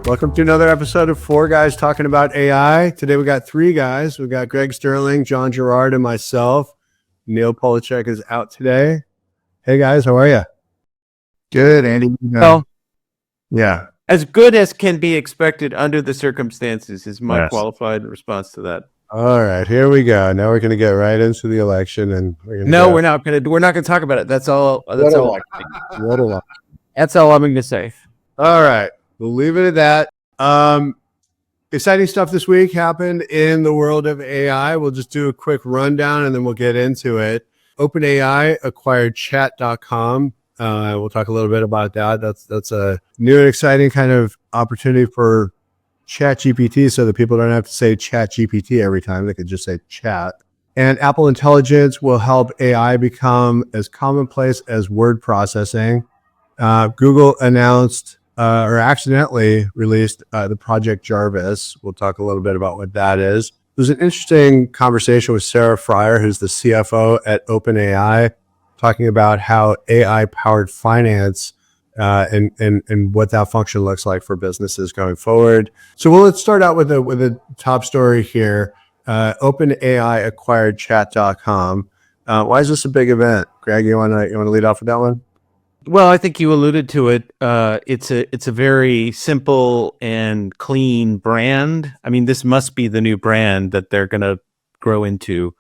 Welcome to another episode of Four Guys Talking About AI. Today we got three guys. We got Greg Sterling, John Gerard, and myself. Neil Polachek is out today. Hey guys, how are you? Good, Andy. Well, Yeah. as good as can be expected under the circumstances is my qualified response to that. All right, here we go. Now we're going to get right into the election, and we're not going to talk about it. That's all. That's all I'm going to say. All right, we'll leave it at that. Exciting stuff this week happened in the world of AI. We'll just do a quick rundown and then we'll get into it. OpenAI acquired Chat.com. We'll talk a little bit about that. That's a new and exciting kind of opportunity for ChatGPT, so that people don't have to say ChatGPT every time. They could just say chat. And Apple Intelligence will help AI become as commonplace as word processing. Google announced or accidentally released the Project Jarvis. We'll talk a little bit about what that is. There's an interesting conversation with Siri Frier, who's the CFO at OpenAI, talking about how AI-powered finance and what that function looks like for businesses going forward. So let's start out with a top story here. OpenAI acquired Chat.com. Why is this a big event? Greg, you want to lead off with that one? Well, I think you alluded to it. It's a very simple and clean brand. I mean, this must be the new brand that they're going to grow into.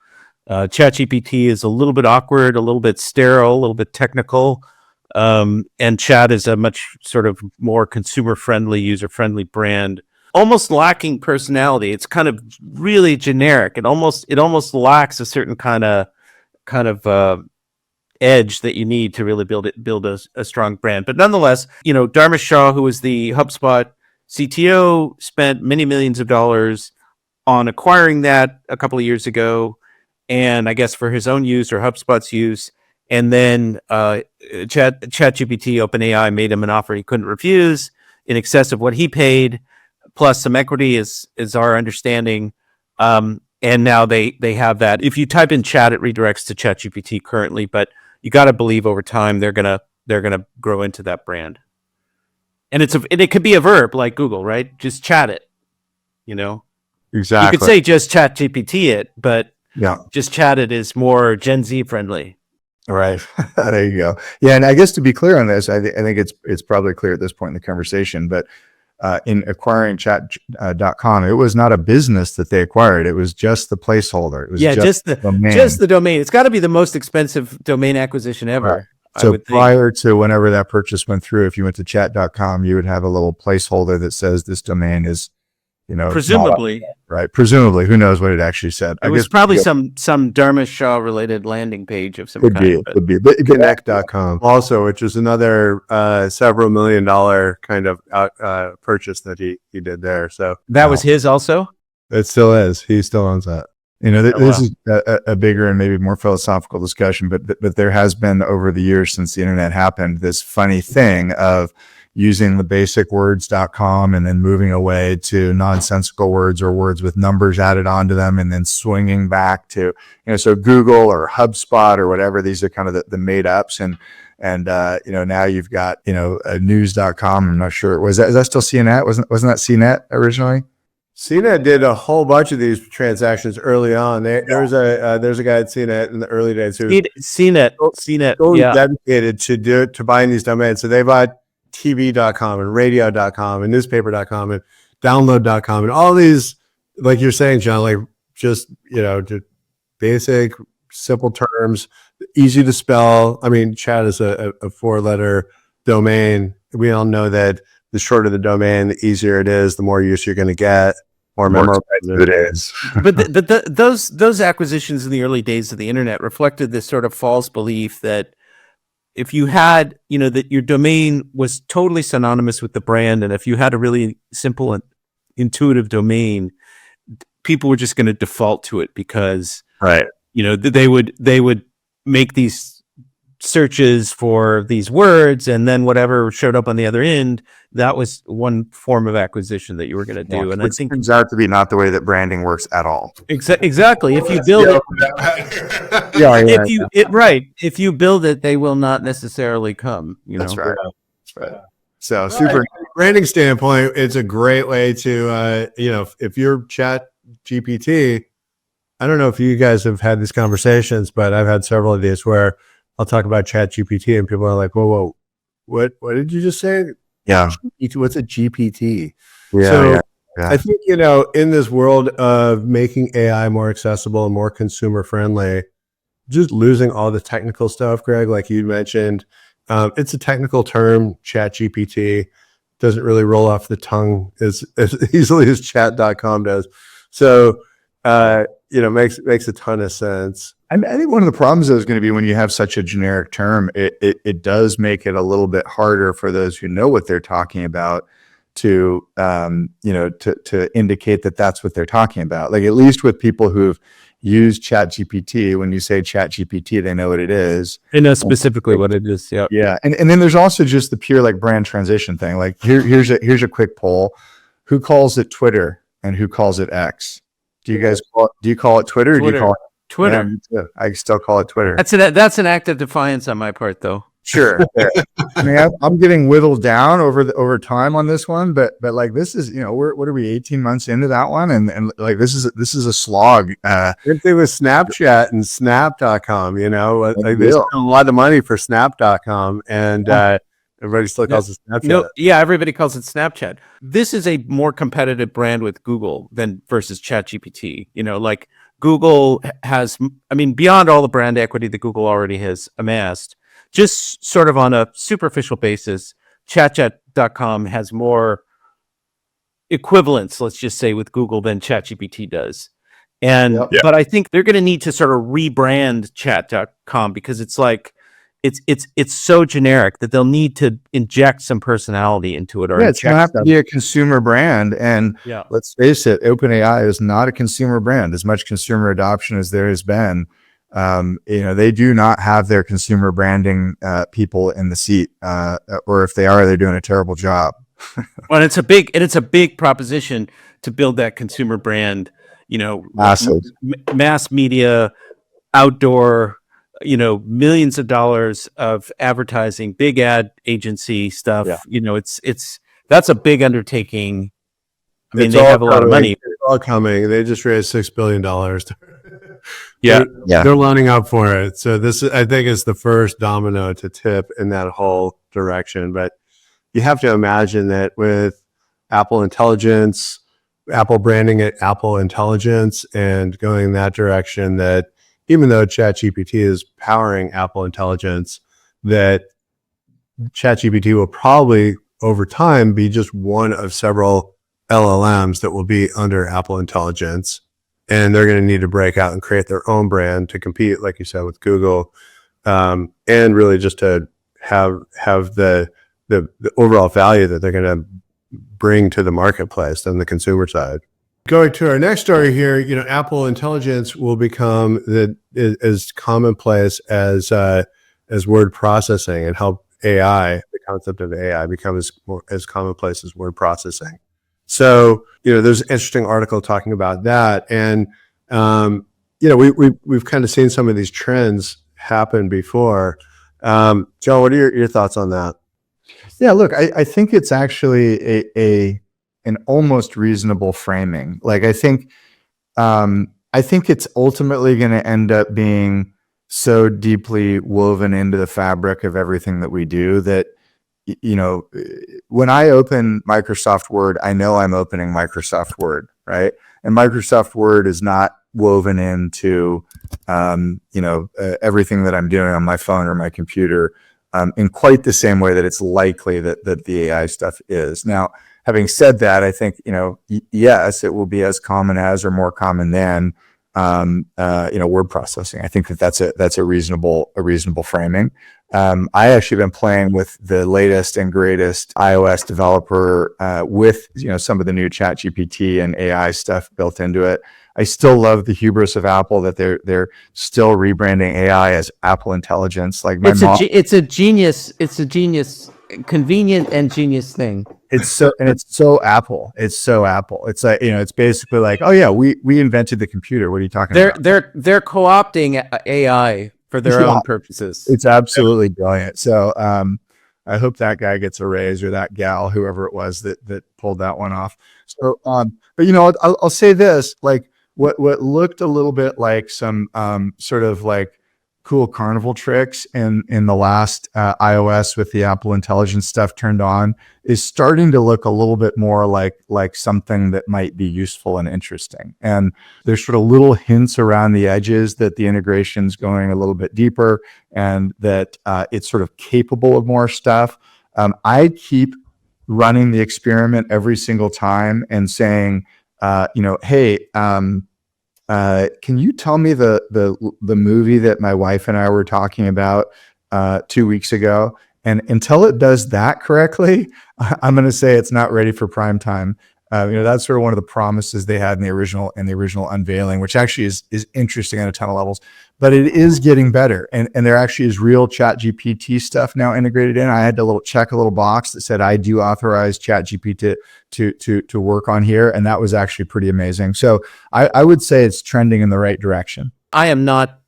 ChatGPT is a little bit awkward, a little bit sterile, a little bit technical. And Chat is a much sort of more consumer-friendly, user-friendly brand, almost lacking personality. It's kind of really generic. It almost lacks a certain kind of edge that you need to really build a strong brand. But nonetheless, Dharmesh Shah, who was the HubSpot CTO, spent many millions of dollars on acquiring that a couple of years ago, and I guess for his own use or HubSpot's use. And then ChatGPT, OpenAI, made him an offer he couldn't refuse in excess of what he paid, plus some equity is our understanding. And now they have that. If you type in chat, it redirects to ChatGPT currently, but you got to believe over time they're gonna grow into that brand. And it could be a verb like Google, right? Just chat it. Exactly. You could say just ChatGPT it, but yeah, just chat it is more Gen Z friendly. Right. There you go. Yeah, and I guess to be clear on this, I think it's probably clear at this point in the conversation, but in acquiring Chat.com, it was not a business that they acquired. It was just the placeholder. It was just the domain. Just the domain. It's got to be the most expensive domain acquisition ever. Right. So prior to whenever that purchase went through, if you went to Chat.com, you would have a little placeholder that says this domain is, presumably, right? Presumably, who knows what it actually said? It was probably some Dharmesh Shah related landing page of some kind. Could be. But Connect.com also, which is another several $1 million kind of purchase that he did there. So that was his also? It still is. He still owns that. This is a bigger and maybe more philosophical discussion, but there has been over the years since the internet happened, this funny thing of using the basic words.com and then moving away to nonsensical words or words with numbers added onto them and then swinging back to, so Google or HubSpot or whatever, these are kind of the made ups. And now you've got, news.com. I'm not sure. Is that still CNET? Wasn't that CNET originally? CNET did a whole bunch of these transactions early on. There's a guy at CNET in the early days who CNET dedicated to buying these domains. So they bought TV.com and radio.com and newspaper.com and download.com and all these, like you're saying, John, like just, just basic, simple terms, easy to spell. I mean, chat is a 4-letter domain. We all know that the shorter the domain, the easier it is, the more use you're going to get, more memorable it is. But those acquisitions in the early days of the internet reflected this sort of false belief that if you had, that your domain was totally synonymous with the brand, and if you had a really simple and intuitive domain, people were just going to default to it because, right, they would make these searches for these words, and then whatever showed up on the other end, that was one form of acquisition that you were going to do. And I think it turns out to be not the way that branding works at all. Exactly. If you build if you build it, they will not necessarily come. That's right. So super. Branding standpoint, it's a great way to, if you're Chat GPT, I don't know if you guys have had these conversations, but I've had several of these where I'll talk about Chat GPT and people are like, whoa, what did you just say? Yeah. What's a GPT? Yeah. So yeah. I think, in this world of making AI more accessible and more consumer friendly, just losing all the technical stuff, Greg, like you mentioned, it's a technical term, Chat GPT doesn't really roll off the tongue as easily as chat.com does. So, makes a ton of sense. I think one of the problems is going to be when you have such a generic term, it does make it a little bit harder for those who know what they're talking about to to indicate that that's what they're talking about. Like, at least with people who've used ChatGPT, when you say ChatGPT, they know what it is. They know specifically what it is. Yeah. Yeah. And then there's also just the pure like brand transition thing. Like here's a quick poll. Who calls it Twitter and who calls it X? Do you guys do you call it Twitter? Or do you call it Twitter? Yeah, I still call it Twitter. That's an act of defiance on my part, though. Sure. I mean, I'm getting whittled down over time on this one, but like this is, what are we 18 months into that one, and like this is a slog. Same thing with Snapchat and Snap.com. Like they spend a lot of money for Snap.com, and everybody still calls it Snapchat. Everybody calls it Snapchat. This is a more competitive brand with Google than versus ChatGPT. Like Google has, beyond all the brand equity that Google already has amassed, just sort of on a superficial basis, ChatChat.com has more equivalence, let's just say, with Google than ChatGPT does. And but I think they're going to need to sort of rebrand Chat.com because it's like it's so generic that they'll need to inject some personality into it. Or it's going to have to be a consumer brand. And let's face it, OpenAI is not a consumer brand. As much consumer adoption as there has been, they do not have their consumer branding people in the seat, or if they are, they're doing a terrible job. Well, it's a big proposition to build that consumer brand. Massive. Mass media, outdoor, millions of dollars of advertising, big ad agency stuff. Yeah. That's a big undertaking. They have a lot of money. It's all coming. They just raised $6 billion. They're lining up for it. So this, I think, is the first domino to tip in that whole direction. But you have to imagine that with Apple Intelligence, Apple branding it Apple Intelligence, and going in that direction, that even though ChatGPT is powering Apple Intelligence, that ChatGPT will probably over time be just one of several LLMs that will be under Apple Intelligence. And they're going to need to break out and create their own brand to compete, like you said, with Google, and really just to have the overall value that they're going to bring to the marketplace on the consumer side. Going to our next story here, Apple Intelligence will become as commonplace as word processing, and help AI, the concept of AI, become as commonplace as word processing. So, there's an interesting article talking about that. And, we've kind of seen some of these trends happen before. John, what are your thoughts on that? Yeah, look, I think it's actually an almost reasonable framing. Like, I think it's ultimately going to end up being so deeply woven into the fabric of everything that we do that, when I open Microsoft Word, I know I'm opening Microsoft Word, right? And Microsoft Word is not woven into, everything that I'm doing on my phone or my computer in quite the same way that it's likely that the AI stuff is. Now, having said that, I think, yes, it will be as common as or more common than, word processing. I think that's a reasonable framing. I actually been playing with the latest and greatest iOS developer with some of the new ChatGPT and AI stuff built into it. I still love the hubris of Apple that they're still rebranding AI as Apple Intelligence. Like it's a genius, convenient and genius thing. It's so Apple. It's so Apple. It's like, it's basically like, oh yeah, we invented the computer. What are you talking about? They're co-opting AI for their own purposes. It's absolutely brilliant. So, I hope that guy gets a raise, or that gal, whoever it was that pulled that one off. So, but I'll say this, like what looked a little bit like some sort of like cool carnival tricks in the last iOS with the Apple Intelligence stuff turned on is starting to look a little bit more like something that might be useful and interesting. And there's sort of little hints around the edges that the integration's going a little bit deeper, and that it's sort of capable of more stuff. I keep running the experiment every single time and saying, hey, can you tell me the movie that my wife and I were talking about 2 weeks ago? And until it does that correctly, I'm going to say it's not ready for prime time. That's sort of one of the promises they had in the original unveiling, which actually is interesting on a ton of levels. But it is getting better, and there actually is real Chat GPT stuff now integrated in. I had to check a little box that said I do authorize Chat GPT to work on here, and that was actually pretty amazing. So I would say it's trending in the right direction. I am not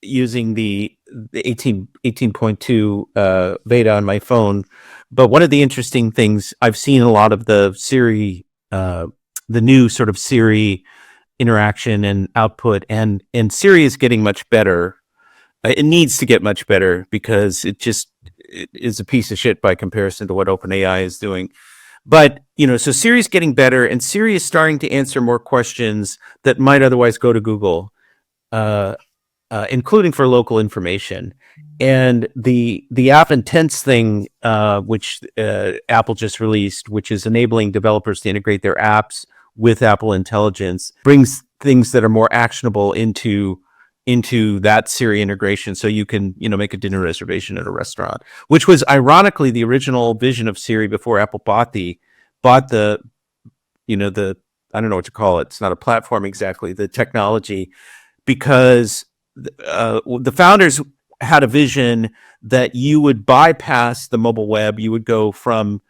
using the 18.2 beta on my phone, but one of the interesting things I've seen a lot of the Siri, the new sort of Siri interaction and output, and Siri is getting much better. It needs to get much better because it is a piece of shit by comparison to what OpenAI is doing. But, so Siri's getting better, and Siri is starting to answer more questions that might otherwise go to Google, including for local information. And the App Intents thing, which Apple just released, which is enabling developers to integrate their apps with Apple Intelligence, brings things that are more actionable into that Siri integration. So you can, make a dinner reservation at a restaurant, which was ironically the original vision of Siri before Apple bought the, I don't know what to call it. It's not a platform exactly, the technology, because the founders had a vision that you would bypass the mobile web. You would go from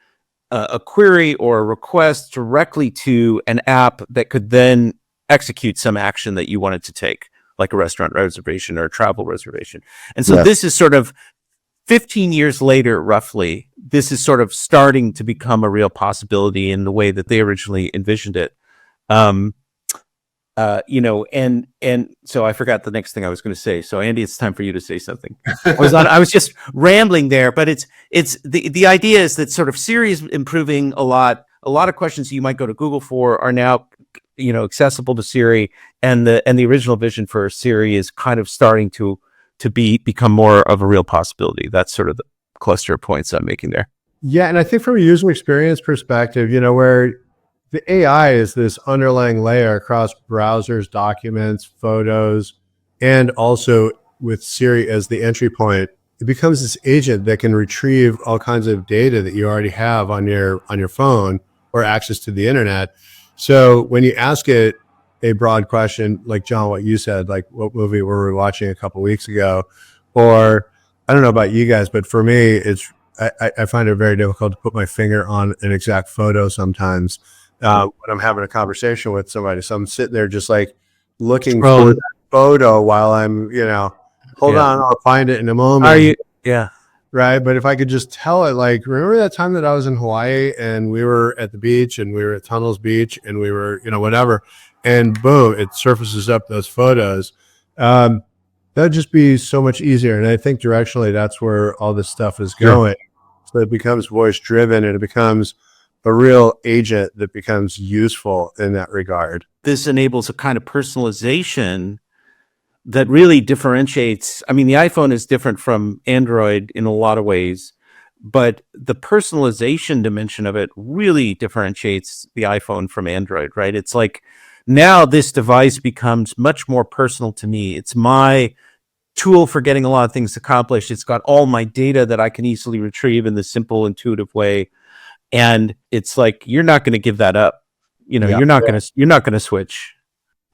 a query or a request directly to an app that could then execute some action that you wanted to take, like a restaurant reservation or a travel reservation. And so This is sort of 15 years later, roughly, this is sort of starting to become a real possibility in the way that they originally envisioned it. And so I forgot the next thing I was going to say. So Andy, it's time for you to say something. I was just rambling there, but it's the idea is that sort of Siri is improving a lot. A lot of questions you might go to Google for are now, accessible to Siri, and the original vision for Siri is kind of starting to become more of a real possibility. That's sort of the cluster of points I'm making there. Yeah, and I think from a user experience perspective, where the AI is this underlying layer across browsers, documents, photos, and also with Siri as the entry point, it becomes this agent that can retrieve all kinds of data that you already have on your phone or access to the internet. So when you ask it a broad question, like John, what you said, like what movie were we watching a couple of weeks ago, or I don't know about you guys, but for me, I find it very difficult to put my finger on an exact photo sometimes. When I'm having a conversation with somebody. So I'm sitting there just like looking for that photo while I'm, hold on, I'll find it in a moment. Are you? Yeah. Right. But if I could just tell it, like, remember that time that I was in Hawaii and we were at the beach and we were at Tunnels Beach and we were, whatever, and boom, it surfaces up those photos. That'd just be so much easier. And I think directionally, that's where all this stuff is going. Yeah. So it becomes voice driven and it becomes a real agent that becomes useful in that regard. This enables a kind of personalization that really differentiates. I mean, the iPhone is different from Android in a lot of ways, but the personalization dimension of it really differentiates the iPhone from Android, right? It's like now this device becomes much more personal to me. It's my tool for getting a lot of things accomplished. It's got all my data that I can easily retrieve in this simple, intuitive way. And it's like, you're not going to give that up. You're not going to switch.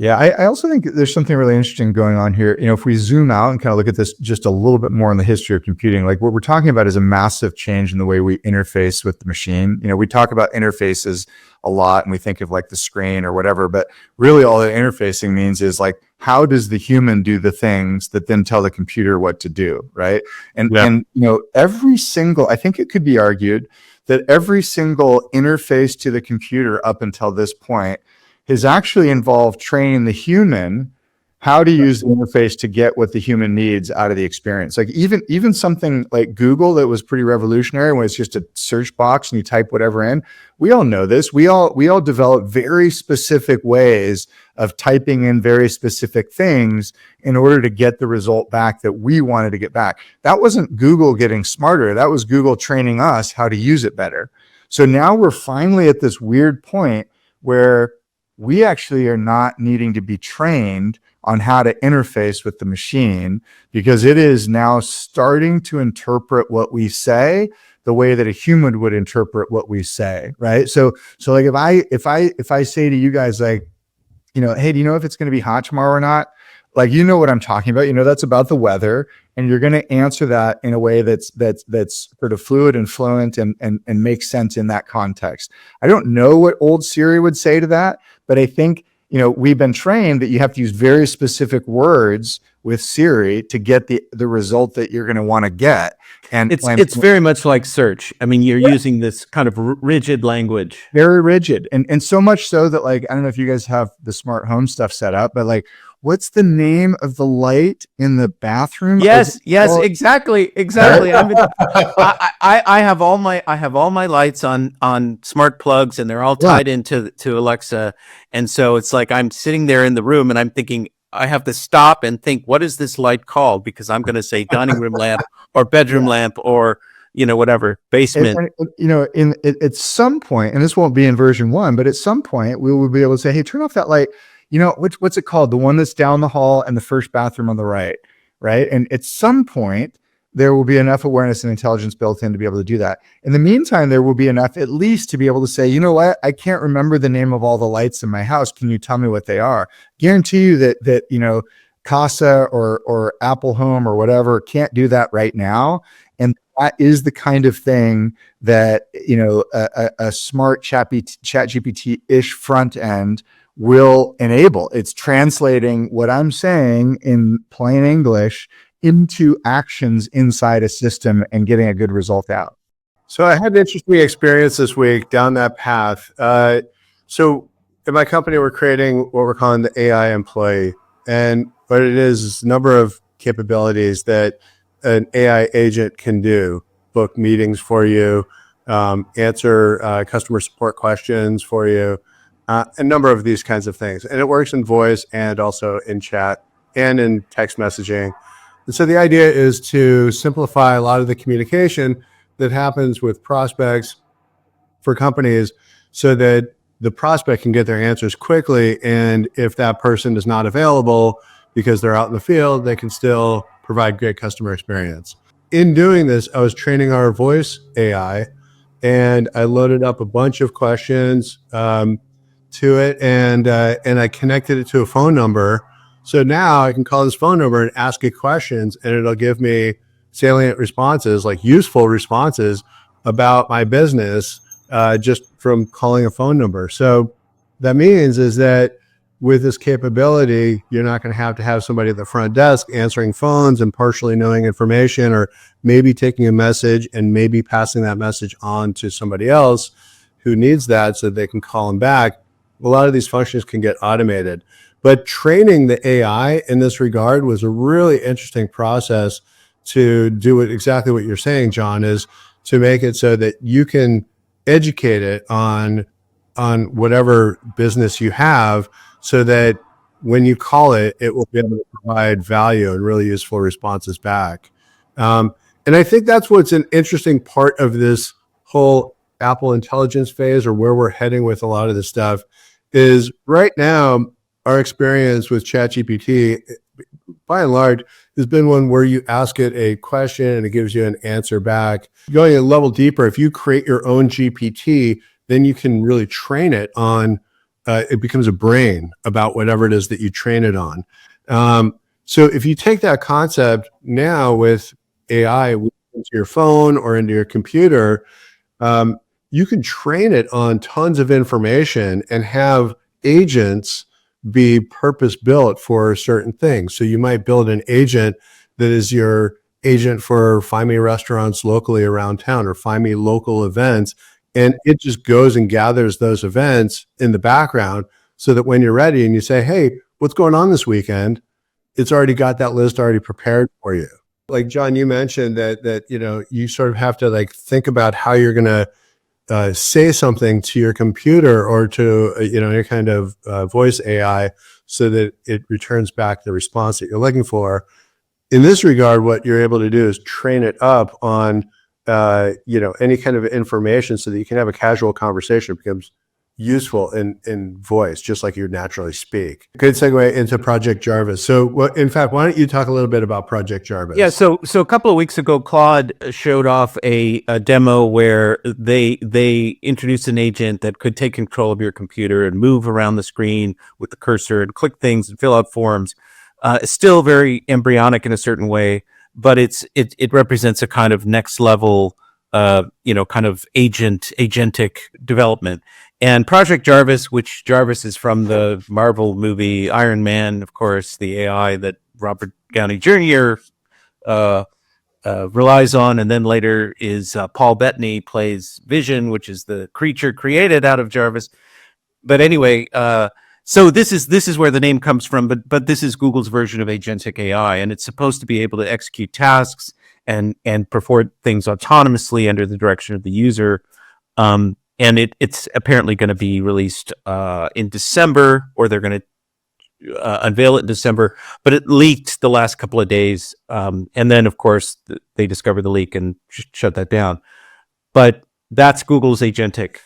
Yeah, I also think there's something really interesting going on here. If we zoom out and kind of look at this just a little bit more in the history of computing, like what we're talking about is a massive change in the way we interface with the machine. We talk about interfaces a lot and we think of like the screen or whatever, but really all that interfacing means is like, how does the human do the things that then tell the computer what to do, right? And Yeah. I think it could be argued that every single interface to the computer up until this point has actually involved training the human how to use the interface to get what the human needs out of the experience. Like even something like Google that was pretty revolutionary when it's just a search box and you type whatever in. We all know this. We all develop very specific ways of typing in very specific things in order to get the result back that we wanted to get back. That wasn't Google getting smarter. That was Google training us how to use it better. So now we're finally at this weird point where we actually are not needing to be trained on how to interface with the machine because it is now starting to interpret what we say the way that a human would interpret what we say, right? So like if I say to you guys like, hey, do you know if it's going to be hot tomorrow or not? Like, you know what I'm talking about. That's about the weather, and you're going to answer that in a way that's sort of fluid and fluent and makes sense in that context. I don't know what old Siri would say to that, but I think we've been trained that you have to use very specific words with Siri to get the result that you're going to want to get. And It's very much like search. I mean, you're using this kind of rigid language. Very rigid, and so much so that like I don't know if you guys have the smart home stuff set up, but like, what's the name of the light in the bathroom? Yes, exactly. I mean, I have all my lights on smart plugs, and they're all tied into Alexa. And so it's like I'm sitting there in the room, and I'm thinking I have to stop and think, what is this light called? Because I'm going to say dining room lamp or bedroom lamp or whatever, basement. At some point, and this won't be in version 1, but at some point we will be able to say, hey, turn off that light. What's it called? The one that's down the hall and the first bathroom on the right. And at some point, there will be enough awareness and intelligence built in to be able to do that. In the meantime, there will be enough at least to be able to say, you know what? I can't remember the name of all the lights in my house. Can you tell me what they are? Guarantee you that Casa or Apple Home or whatever can't do that right now. And that is the kind of thing that, a smart ChatGPT-ish front end will enable. It's translating what I'm saying in plain English into actions inside a system and getting a good result out. So I had an interesting experience this week down that path. So in my company, we're creating what we're calling the AI employee. And what it is a number of capabilities that an AI agent can do. Book meetings for you, answer customer support questions for you, a number of these kinds of things. And it works in voice and also in chat and in text messaging. And so the idea is to simplify a lot of the communication that happens with prospects for companies so that the prospect can get their answers quickly. And if that person is not available because they're out in the field, they can still provide great customer experience. In doing this, I was training our voice AI, and I loaded up a bunch of questions to it, and I connected it to a phone number. So now I can call this phone number and ask it questions, and it'll give me salient responses, like useful responses about my business, just from calling a phone number. So that means is that with this capability, you're not going to have somebody at the front desk answering phones and partially knowing information, or maybe taking a message and maybe passing that message on to somebody else who needs that so they can call them back. A lot of these functions can get automated. But training the AI in this regard was a really interesting process to do exactly what you're saying, John, is to make it so that you can educate it on whatever business you have, so that when you call it, it will be able to provide value and really useful responses back. And I think that's what's an interesting part of this whole Apple intelligence phase, or where we're heading with a lot of this stuff, is right now our experience with ChatGPT, by and large, has been one where you ask it a question and it gives you an answer back. Going a level deeper, if you create your own GPT, then you can really train it on it becomes a brain about whatever it is that you train it on. So if you take that concept now with AI into your phone or into your computer, you can train it on tons of information and have agents be purpose built for certain things. So you might build an agent that is your agent for find me restaurants locally around town or find me local events. And it just goes and gathers those events in the background so that when you're ready and you say, hey, what's going on this weekend? It's already got that list already prepared for you. Like John, you mentioned that you sort of have to like think about how you're going to say something to your computer or to any kind of voice AI so that it returns back the response that you're looking for. In this regard, what you're able to do is train it up on any kind of information so that you can have a casual conversation. It becomes useful in voice, just like you naturally speak. Good segue into Project Jarvis. So, in fact, why don't you talk a little bit about Project Jarvis? Yeah, so a couple of weeks ago, Claude showed off a demo where they introduced an agent that could take control of your computer and move around the screen with the cursor and click things and fill out forms. It's still very embryonic in a certain way, but it represents a kind of next level, kind of agentic development. And Project Jarvis, which Jarvis is from the Marvel movie Iron Man, of course, the AI that Robert Downey Jr. Relies on, and then later is Paul Bettany plays Vision, which is the creature created out of Jarvis. But anyway, so this is where the name comes from. But this is Google's version of agentic AI, and it's supposed to be able to execute tasks and perform things autonomously under the direction of the user. And it's apparently going to be released in December, or they're going to unveil it in December. But it leaked the last couple of days, and then of course they discovered the leak and shut that down. But that's Google's agentic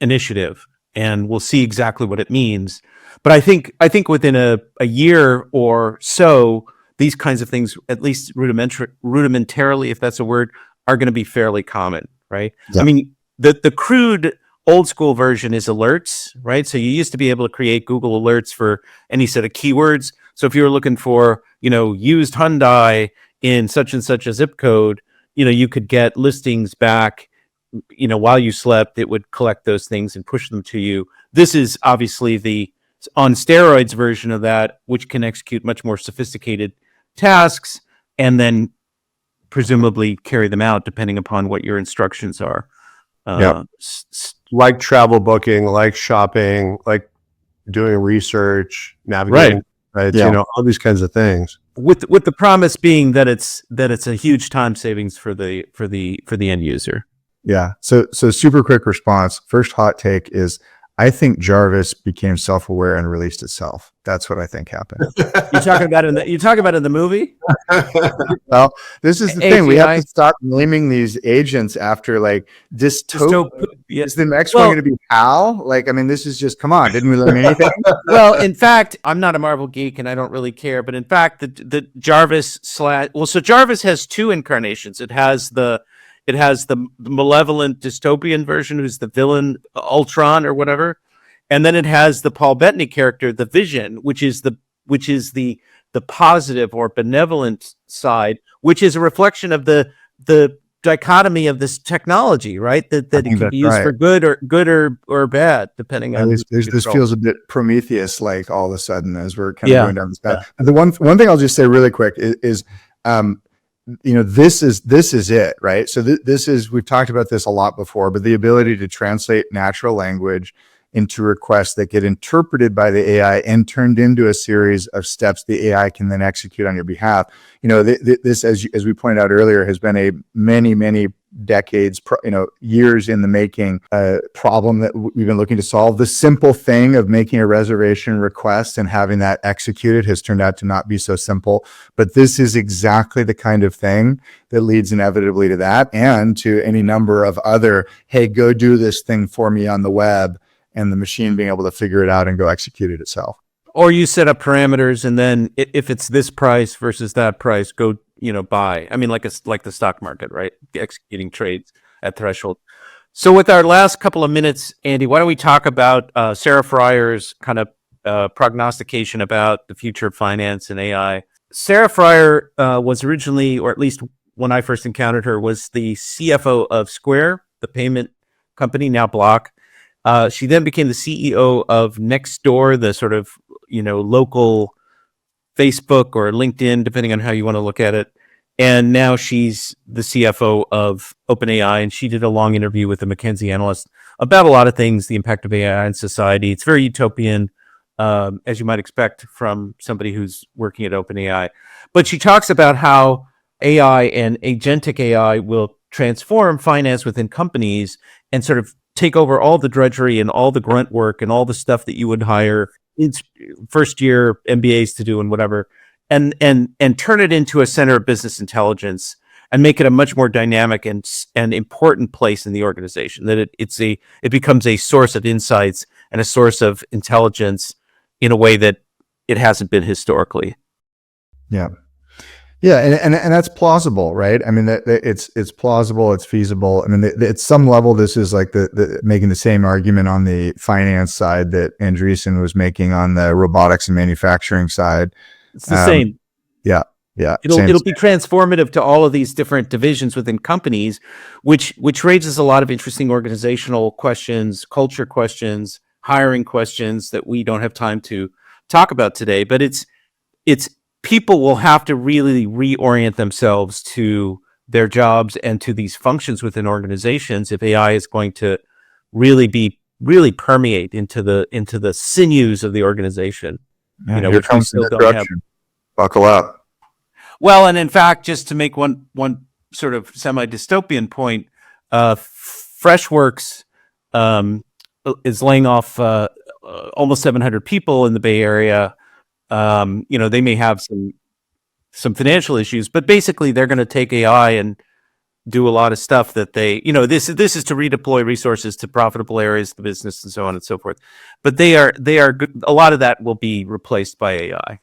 initiative, and we'll see exactly what it means. But I think within a year or so, these kinds of things, at least rudimentarily, if that's a word, are going to be fairly common, right? Yeah. I mean, the crude old school version is alerts, right? So you used to be able to create Google alerts for any set of keywords. So if you were looking for, used Hyundai in such and such a zip code, you could get listings back, while you slept. It would collect those things and push them to you. This is obviously the on steroids version of that, which can execute much more sophisticated tasks and then presumably carry them out depending upon what your instructions are. Like travel booking, like shopping, like doing research, navigating, right? Yeah. All these kinds of things. With the promise being that it's a huge time savings for the end user. Yeah. So super quick response. First hot take is I think Jarvis became self-aware and released itself. That's what I think happened. You talking about in the movie? Well, this is the thing. We have to stop naming these agents after like dystopia. Yeah. Is the next one going to be HAL? Like, I mean, this is just, come on, didn't we learn anything? Well, in fact, I'm not a Marvel geek and I don't really care, but in fact, the Jarvis so Jarvis has two incarnations. It has the malevolent dystopian version, who's the villain, Ultron or whatever, and then it has the Paul Bettany character, the Vision, which is the positive or benevolent side, which is a reflection of the dichotomy of this technology, right? That it can be used for good or bad, depending on. This feels a bit Prometheus like all of a sudden as we're kind of going down this path. Yeah. The one thing I'll just say really quick is this is it, right? So this is, we've talked about this a lot before, but the ability to translate natural language into requests that get interpreted by the AI and turned into a series of steps the AI can then execute on your behalf. This, as we pointed out earlier, has been a many decades, years in the making problem that we've been looking to solve. The simple thing of making a reservation request and having that executed has turned out to not be so simple. But this is exactly the kind of thing that leads inevitably to that and to any number of other, hey, go do this thing for me on the web, and the machine being able to figure it out and go execute it itself. Or you set up parameters, and then if it's this price versus that price, go buy. I mean, like the stock market, right? Executing trades at threshold. So with our last couple of minutes, Andy, why don't we talk about Sarah Frier's kind of prognostication about the future of finance and AI. Sarah Frier was originally, or at least when I first encountered her, was the CFO of Square, the payment company, now Block. She then became the CEO of Nextdoor, the sort of, local Facebook or LinkedIn, depending on how you want to look at it. And now she's the CFO of OpenAI, and she did a long interview with a McKinsey analyst about a lot of things, the impact of AI in society. It's very utopian, as you might expect from somebody who's working at OpenAI. But she talks about how AI and agentic AI will transform finance within companies and sort of take over all the drudgery and all the grunt work and all the stuff that you would hire first year MBAs to do and whatever, and turn it into a center of business intelligence and make it a much more dynamic and important place in the organization. That it becomes a source of insights and a source of intelligence in a way that it hasn't been historically. Yeah. Yeah, and that's plausible, right? I mean, it's plausible, it's feasible. I mean, at some level, this is like the making the same argument on the finance side that Andreessen was making on the robotics and manufacturing side. It's the same. Yeah. It'll be transformative to all of these different divisions within companies, which raises a lot of interesting organizational questions, culture questions, hiring questions that we don't have time to talk about today. But it's people will have to really reorient themselves to their jobs and to these functions within organizations if AI is going to really permeate into the sinews of the organization. Yeah, here comes the disruption. Buckle up. Well, and in fact, just to make one sort of semi-dystopian point, Freshworks is laying off almost 700 people in the Bay Area. They may have some financial issues, but basically they're going to take AI and do a lot of stuff that they, this is to redeploy resources to profitable areas of the business and so on and so forth. But they are good. A lot of that will be replaced by AI.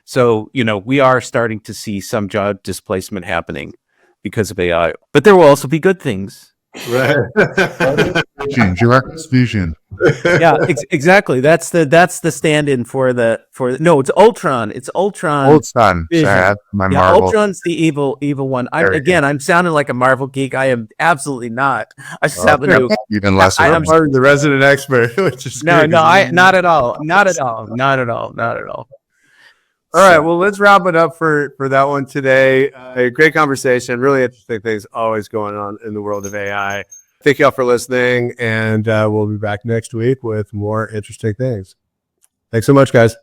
So, we are starting to see some job displacement happening because of AI, but there will also be good things. Right. Vision. Yeah, exactly. That's the stand-in for no, it's Ultron. It's Ultron. Ultron. Sorry, my Marvel. Ultron's the evil one. I'm sounding like a Marvel geek. I am absolutely not. I just happen to even less. I'm the resident expert, which is not at all. All right, well, let's wrap it up for that one today. A great conversation, really interesting things always going on in the world of AI. Thank you all for listening, and we'll be back next week with more interesting things. Thanks so much, guys.